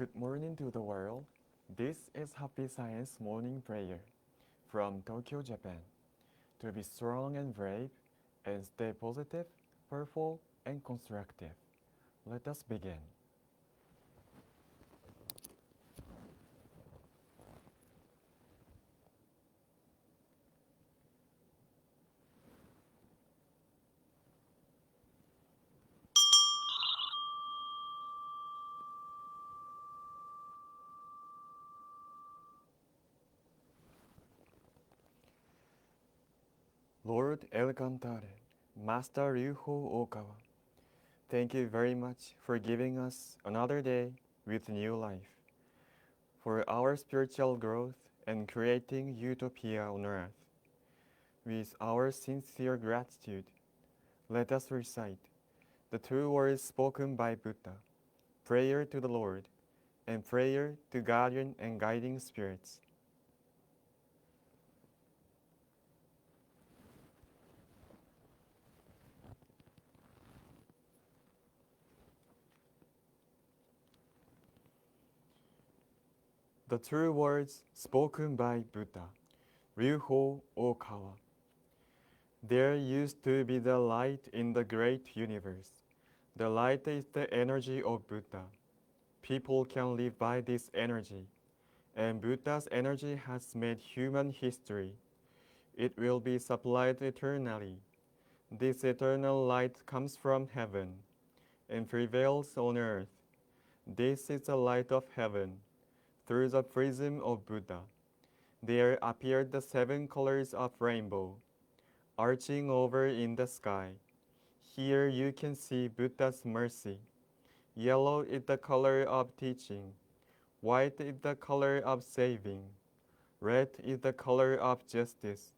Good morning to the world. This is Happy Science Morning Prayer from Tokyo, Japan. To be strong and brave and stay positive, powerful, and constructive. Let us begin. Lord El Cantare, Master Ryuho Okawa, thank you very much for giving us another day with new life, for our spiritual growth and creating utopia on earth. With our sincere gratitude, let us recite the two words spoken by Buddha, prayer to the Lord and prayer to guardian and guiding spirits. The true words spoken by Buddha, Ryuho Okawa. There used to be the light in the great universe. The light is the energy of Buddha. People can live by this energy, and Buddha's energy has made human history. It will be supplied eternally. This eternal light comes from heaven and prevails on earth. This is the light of heaven. Through the prism of Buddha, there appeared the seven colors of rainbow, arching over in the sky. Here you can see Buddha's mercy. Yellow is the color of teaching. White is the color of saving. Red is the color of justice.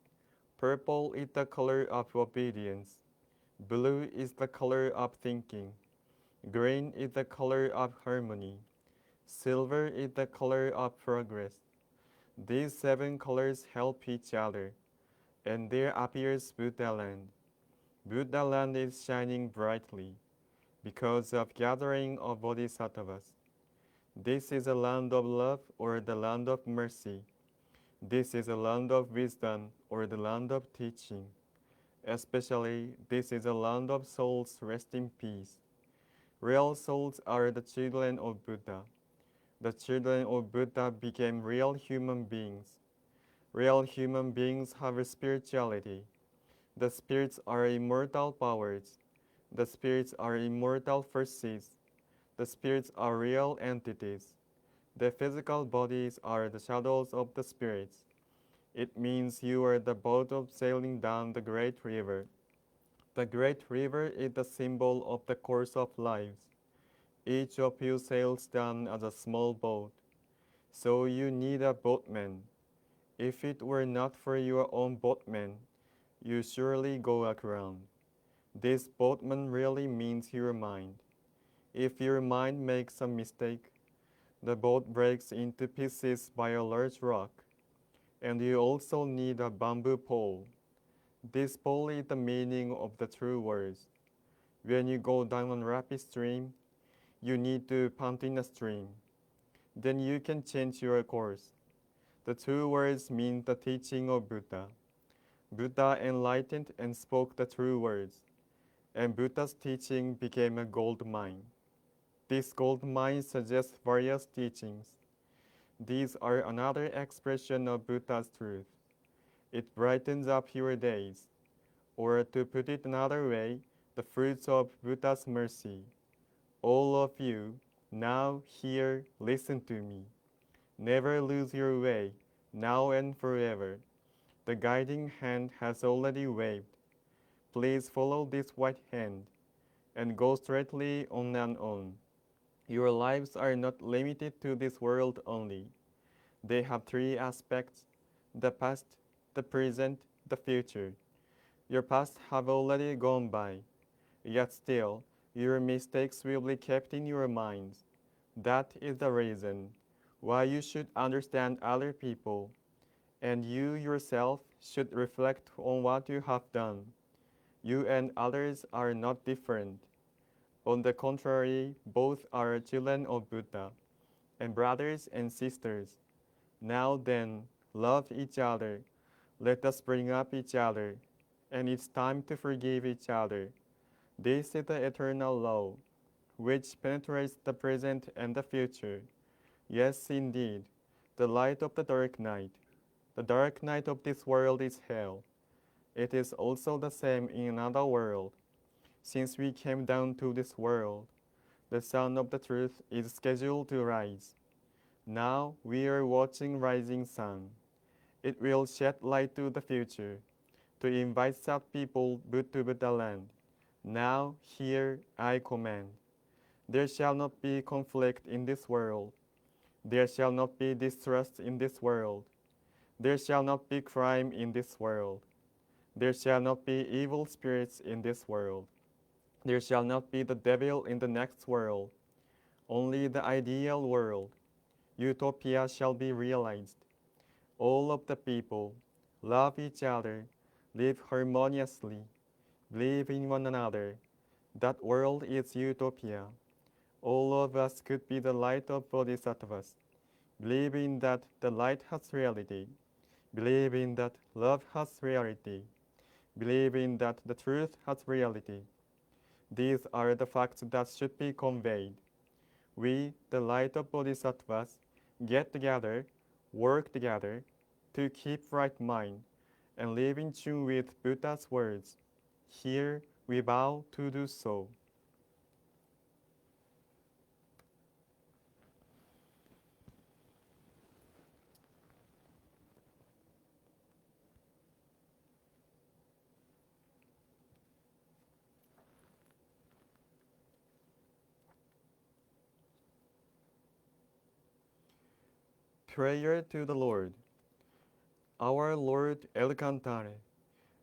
Purple is the color of obedience. Blue is the color of thinking. Green is the color of harmony. Silver is the color of progress. These seven colors help each other, and there appears Buddha land. Buddha land is shining brightly because of gathering of bodhisattvas. This is a land of love or the land of mercy. This is a land of wisdom or the land of teaching. Especially, this is a land of souls rest in peace. Real souls are the children of Buddha. The children of Buddha became real human beings. Real human beings have a spirituality. The spirits are immortal powers. The spirits are immortal forces. The spirits are real entities. The physical bodies are the shadows of the spirits. It means you are the boat of sailing down the great river. The great river is the symbol of the course of lives. Each of you sails down as a small boat. So you need a boatman. If it were not for your own boatman, you surely go aground. This boatman really means your mind. If your mind makes a mistake, the boat breaks into pieces by a large rock, and you also need a bamboo pole. This pole is the meaning of the true words. When you go down a rapid stream, you need to pump in a stream. Then you can change your course. The two words mean the teaching of Buddha. Buddha enlightened and spoke the true words, and Buddha's teaching became a gold mine. This gold mine suggests various teachings. These are another expression of Buddha's truth. It brightens up your days, or to put it another way, the fruits of Buddha's mercy. All of you, now, here, listen to me. Never lose your way, now and forever. The guiding hand has already waved. Please follow this white hand and go straightly on and on. Your lives are not limited to this world only. They have three aspects: the past, the present, the future. Your past have already gone by, yet still, your mistakes will be kept in your minds. That is the reason why you should understand other people, and you yourself should reflect on what you have done. You and others are not different. On the contrary, both are children of Buddha, and brothers and sisters. Now then, love each other. Let us bring up each other, and it's time to forgive each other. This is the eternal law, which penetrates the present and the future. Yes, indeed, the light of the dark night. The dark night of this world is hell. It is also the same in another world. Since we came down to this world, the sun of the truth is scheduled to rise. Now we are watching rising sun. It will shed light to the future, to invite South people to Buddha land. Now here I command. There shall not be conflict in this world. There shall not be distrust in this world. There shall not be crime in this world. There shall not be evil spirits in this world. There shall not be the devil in the next world. Only the ideal world, utopia, shall be realized. All of the people love each other, live harmoniously, believe in one another. That world is utopia. All of us could be the light of bodhisattvas. Believe in that the light has reality. Believe in that love has reality. Believe in that the truth has reality. These are the facts that should be conveyed. We, the light of bodhisattvas, get together, work together, to keep right mind, and live in tune with Buddha's words. Here we vow to do so. Prayer to the Lord. Our Lord El Cantare,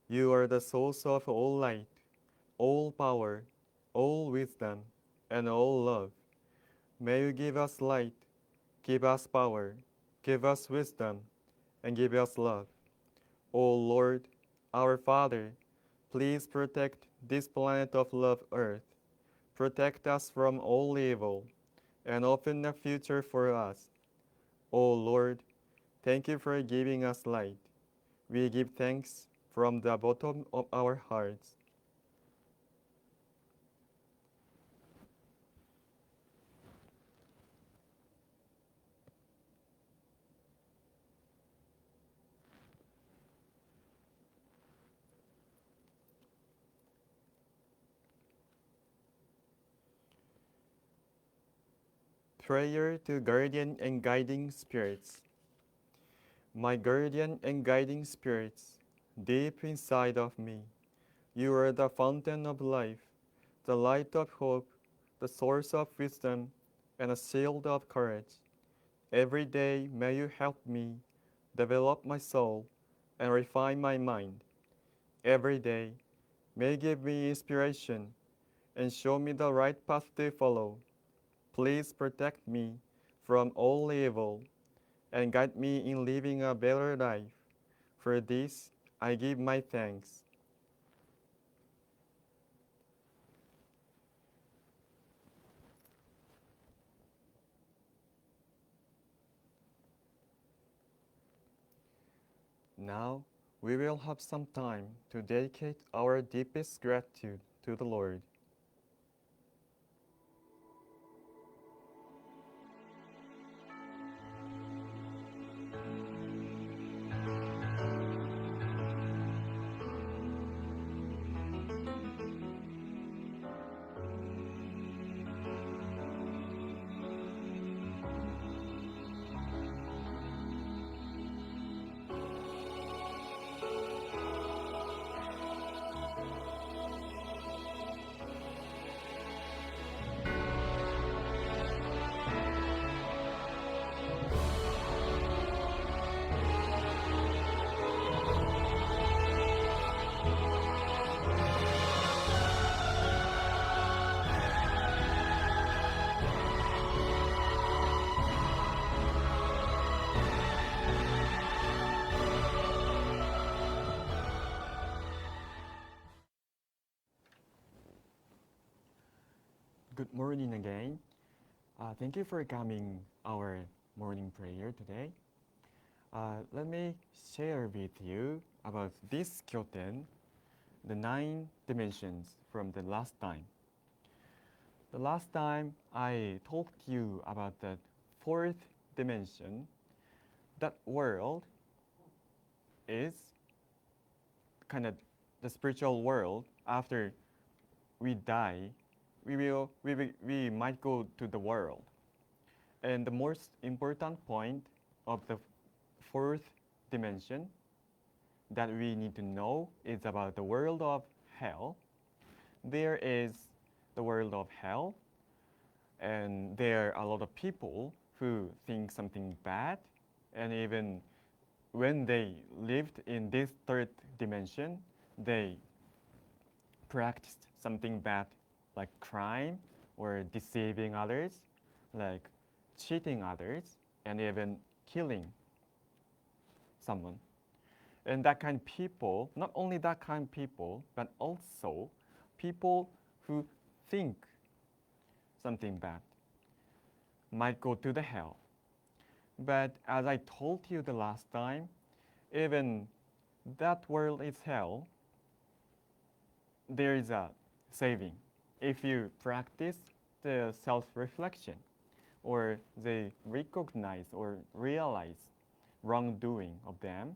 you are the source of all light, all power, all wisdom, and all love. May you give us light, give us power, give us wisdom, and give us love. O Lord, our Father, please protect this planet of love Earth. Protect us from all evil, and open a future for us. O Lord, thank you for giving us light. We give thanks from the bottom of our hearts. Prayer to guardian and guiding spirits. My guardian and guiding spirits, deep inside of me, you are the fountain of life, the light of hope, the source of wisdom, and a shield of courage. Every day may you help me develop my soul and refine my mind. Every day may you give me inspiration and show me the right path to follow. Please protect me from all evil and guide me in living a better life. For this, I give my thanks. Now, we will have some time to dedicate our deepest gratitude to the Lord. Good morning again. Thank you for coming our morning prayer today. Let me share with you about this Kyoten, the 9 dimensions from the last time. The last time I talked to you about the fourth dimension. That world is kind of the spiritual world. After we die, we might go to the world. And the most important point of the fourth dimension that we need to know is about the world of hell. There is the world of hell, and there are a lot of people who think something bad, and even when they lived in this third dimension, they practiced something bad like crime or deceiving others, like cheating others, and even killing someone. And that kind of people, not only that kind of people, but also people who think something bad might go to the hell. But as I told you the last time, even that world is hell, there is a saving. If you practice the self-reflection, or they recognize or realize wrongdoing of them,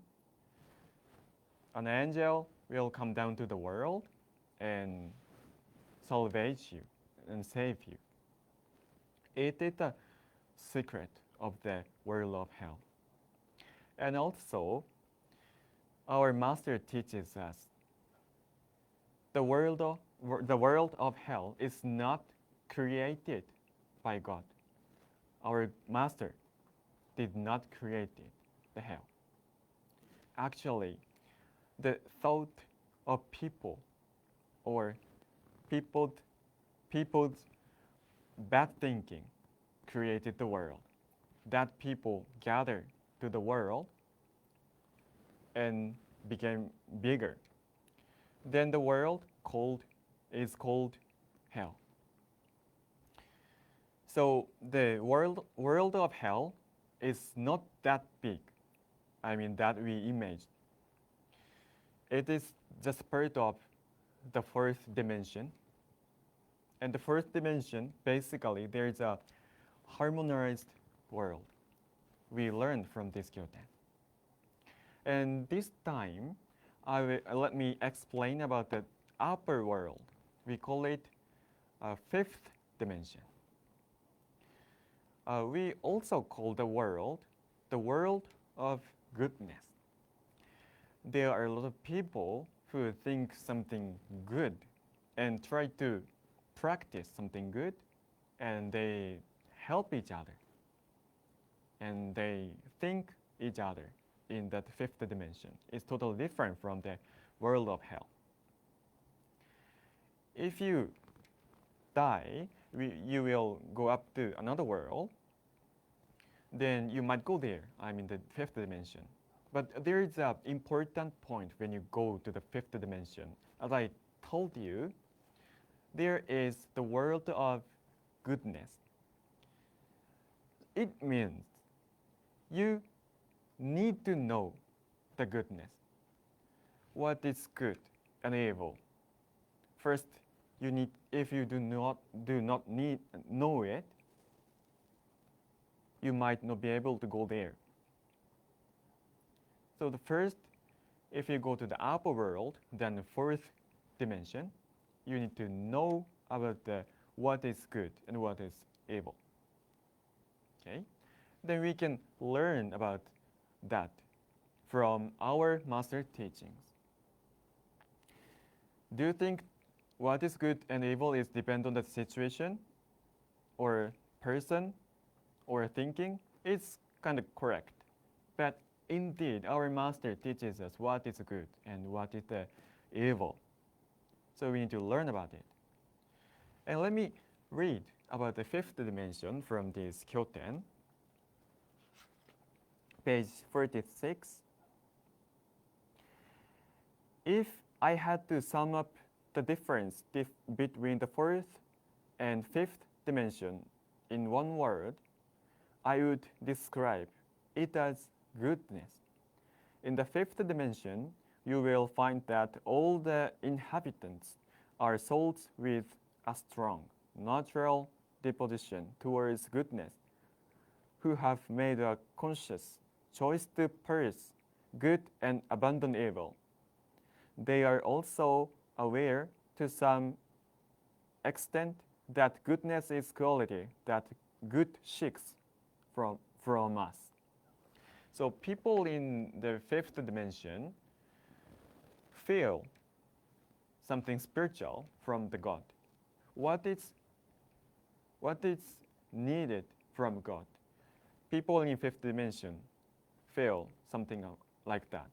an angel will come down to the world and salvage you and save you. It is the secret of the world of hell. And also, our master teaches us the world of hell is not created by God. Our master did not create it, the hell. Actually, the thought of people or people's bad thinking created the world. That people gathered to the world and became bigger. Then the world is called hell. So the world of hell is not that big. I mean that we imagine. It is just part of the fourth dimension. And the fourth dimension, basically, there is a harmonized world. We learned from this Kyoten. And this time, let me explain about the upper world. We call it fifth dimension. We also call the world of goodness. There are a lot of people who think something good and try to practice something good, and they help each other. And they think each other in that fifth dimension. It's totally different from the world of hell. If you die, you will go up to another world, then you might go there, I'm in the fifth dimension. But there is an important point when you go to the fifth dimension. As I told you, there is the world of goodness. It means you need to know the goodness. What is good and evil? First, you need, if you do not know it, you might not be able to go there. So the first, if you go to the upper world, then the fourth dimension, you need to know about what is good and what is evil. Okay? Then we can learn about that from our master teachings. Do you think what is good and evil is depend on the situation or person or thinking? It's kind of correct. But indeed, our master teaches us what is good and what is the evil. So we need to learn about it. And let me read about the fifth dimension from this Kyoten, page 46. If I had to sum up the difference between the fourth and fifth dimension, in one word, I would describe it as goodness. In the fifth dimension, you will find that all the inhabitants are souls with a strong natural disposition towards goodness, who have made a conscious choice to pursue good and abandon evil. They are also aware to some extent that goodness is quality that good seeks from us. So people in the fifth dimension feel something spiritual from the God. What is what is needed from God? People in fifth dimension feel something like that.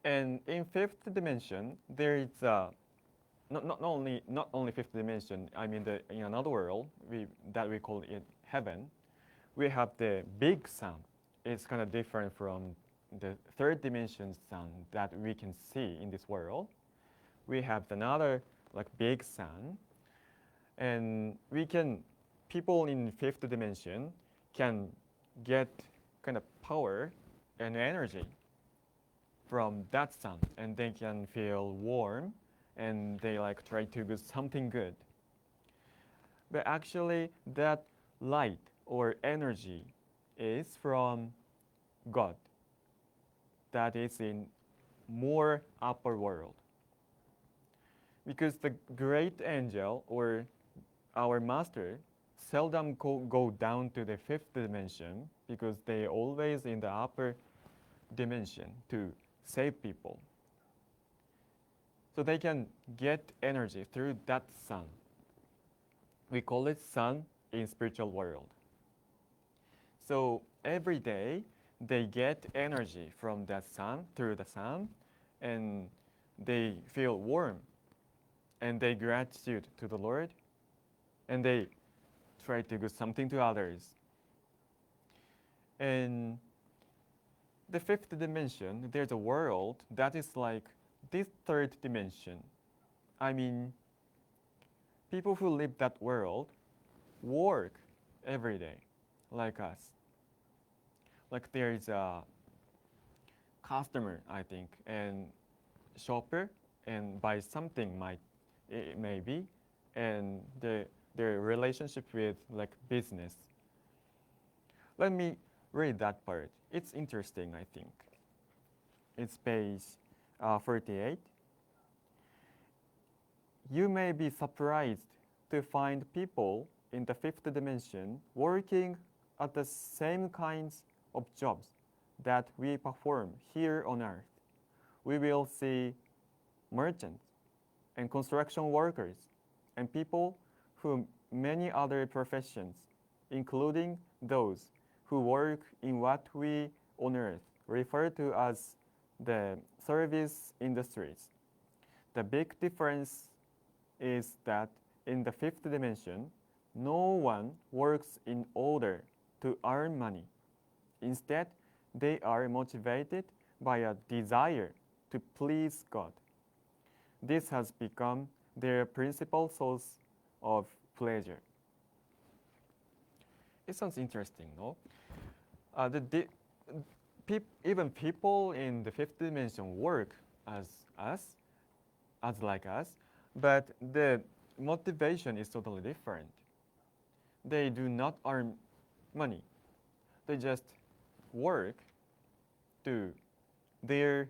And in fifth dimension, there is not only fifth dimension. I mean, in another world that we call it heaven, we have the big sun. It's kind of different from the third dimension sun that we can see in this world. We have another like big sun, and people in fifth dimension can get kind of power and energy from that sun, and they can feel warm, and they like try to do something good. But actually, that light or energy is from God. That is in more upper world. Because the great angel or our master seldom go down to the fifth dimension because they always in the upper dimension to save people. So they can get energy through that sun. We call it sun in spiritual world. So every day they get energy from that sun through the sun, and they feel warm, and they gratitude to the Lord, and they try to do something to others. And the fifth dimension, there's a world that is like this third dimension. I mean, people who live that world work every day, like us. Like there is a customer, I think, and shopper, and buy something maybe, and their relationship with like business. Let me read that part. It's interesting, I think. It's page 48. You may be surprised to find people in the fifth dimension working at the same kinds of jobs that we perform here on earth. We will see merchants and construction workers and people who many other professions, including those who work in what we on earth refer to as the service industries. The big difference is that in the fifth dimension, no one works in order to earn money. Instead, they are motivated by a desire to please God. This has become their principal source of pleasure. It sounds interesting, no? Even people in the fifth dimension work as us, as like us, but the motivation is totally different. They do not earn money. They just work to their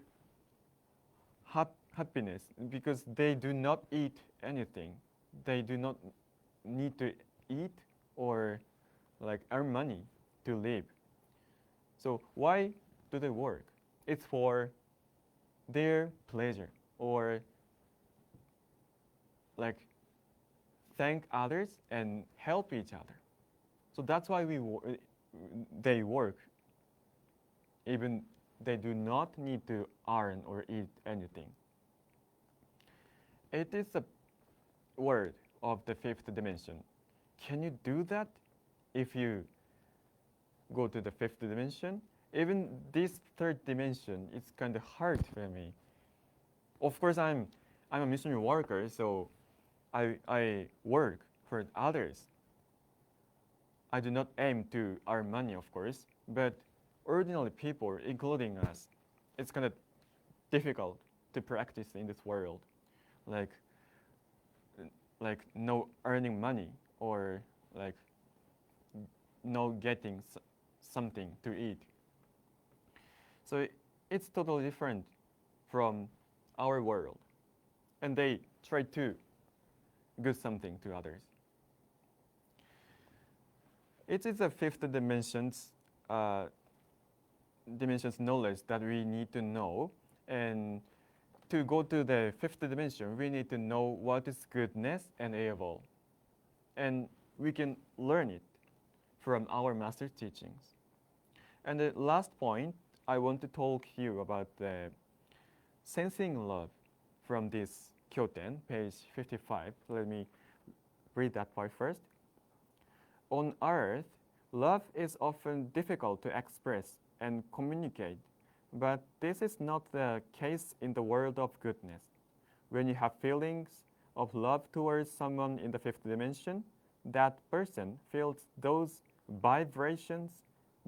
happiness because they do not eat anything. They do not need to eat or like earn money to live. So why do they work? It's for their pleasure or like thank others and help each other. So that's why they work. Even they do not need to earn or eat anything. It is a word of the fifth dimension. Can you do that if you go to the fifth dimension? Even this third dimension, it's kind of hard for me. Of course, I'm a missionary worker, so I work for others. I do not aim to earn money, of course, but ordinary people, including us, it's kind of difficult to practice in this world, like like no earning money or like no getting something to eat. So it's totally different from our world, and they try to give something to others. It is a fifth dimensions knowledge that we need to know, and to go to the fifth dimension, we need to know what is goodness and evil, and we can learn it from our master's teachings. And the last point, I want to talk to you about the sensing love from this Kyoten, page 55. Let me read that part first. On earth, love is often difficult to express and communicate, but this is not the case in the world of goodness. When you have feelings of love towards someone in the fifth dimension, that person feels those vibrations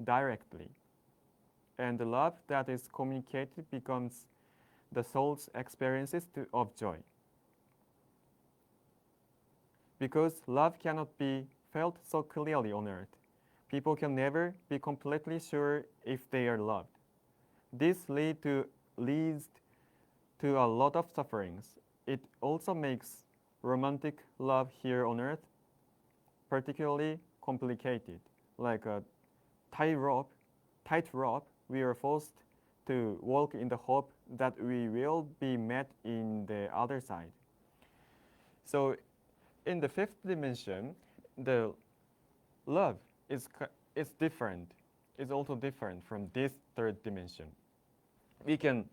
directly. And the love that is communicated becomes the soul's experiences of joy. Because love cannot be felt so clearly on earth, people can never be completely sure if they are loved. This leads to a lot of sufferings. It also makes romantic love here on earth particularly complicated. Like a tightrope, we are forced to walk in the hope that we will be met in the other side. So in the fifth dimension, the love is different. It's also different from this third dimension. We can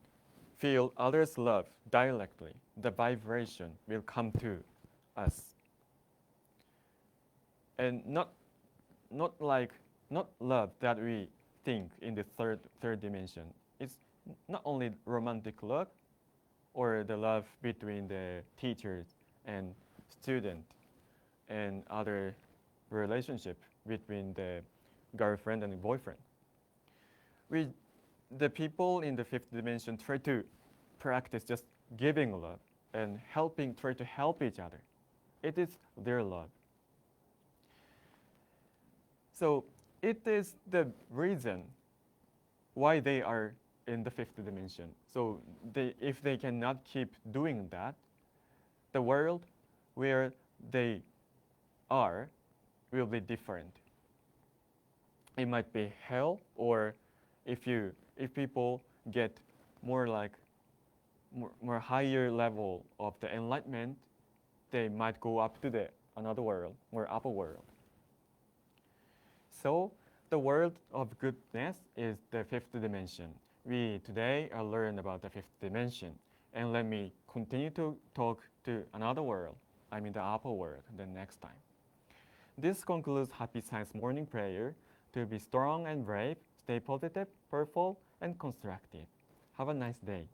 feel others' love directly. The vibration will come to us. And not love that we think in the third dimension. It's not only romantic love or the love between the teachers and student and other relationship between the girlfriend and the boyfriend. The people in the fifth dimension try to practice just giving love and try to help each other. It is their love. So it is the reason why they are in the fifth dimension. So if they cannot keep doing that, the world where they are will be different. It might be hell, or if people get more higher level of the enlightenment, they might go up to the another world, more upper world. So the world of goodness is the fifth dimension. We today learn about the fifth dimension, and let me continue to talk to another world, I mean the upper world, the next time. This concludes Happy Science Morning Prayer. To be strong and brave, stay positive, purple, and constructive. Have a nice day.